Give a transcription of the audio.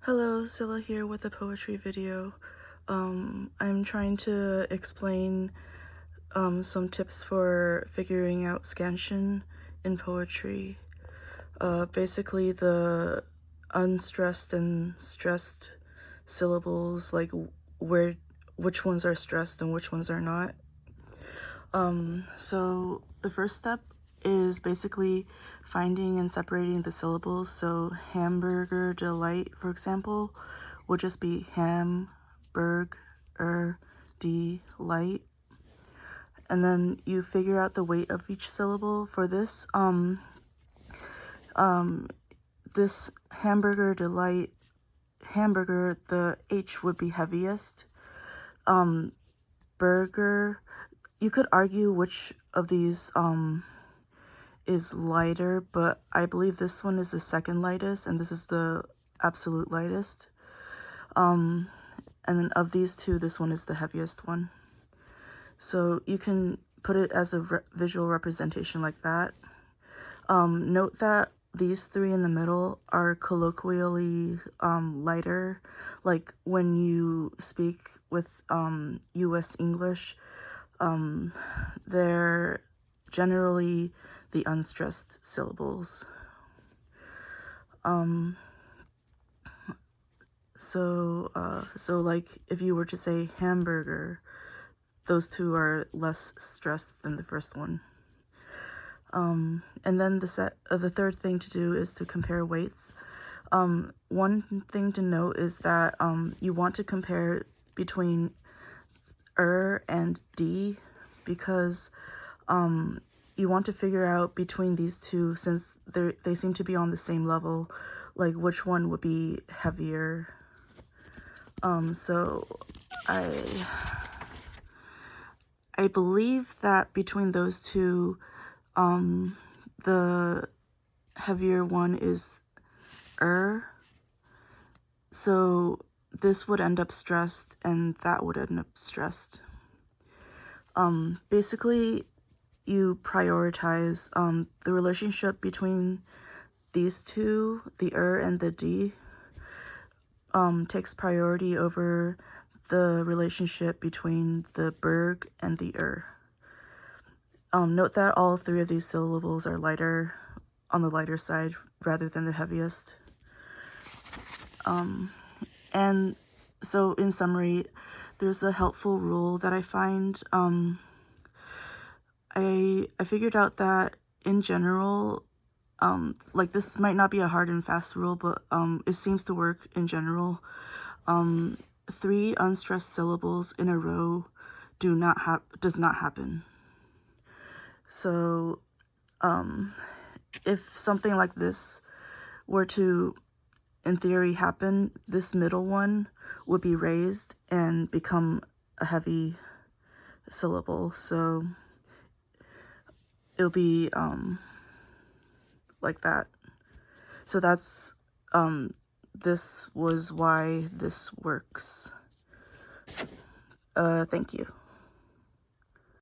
Hello, Scylla here with a poetry video. I'm trying to explain some tips for figuring out scansion in poetry. Basically the unstressed and stressed syllables, like which ones are stressed and which ones are not. So the first step is basically finding and separating the syllables. So hamburger delight, for example, would just be delight. And then you figure out the weight of each syllable. For this, this hamburger delight, hamburger, the H would be heaviest. Burger, you could argue which of these is lighter, but I believe this one is the second lightest and this is the absolute lightest. And then of these two, this one is the heaviest one. So you can put it as a visual representation like that. Note that these three in the middle are colloquially lighter. Like when you speak with US English, they're generally the unstressed syllables. So like if you were to say hamburger, those two are less stressed than the first one. And then the third thing to do is to compare weights. One thing to note is that you want to compare between and D, because you want to figure out between these two, since they seem to be on the same level, like which one would be heavier. So I believe that between those two, the heavier one is so this would end up stressed and that would end up stressed. Basically you prioritize the relationship between these two, the and the D, takes priority over the relationship between the berg and the Note that all three of these syllables are lighter, on the lighter side rather than the heaviest. And so in summary, there's a helpful rule that I find. I figured out that in general, like this might not be a hard and fast rule, but it seems to work in general. 3 unstressed syllables in a row does not happen. So if something like this were to, in theory, happen, this middle one would be raised and become a heavy syllable. So it'll be like that. So that's this was why this works. Thank you.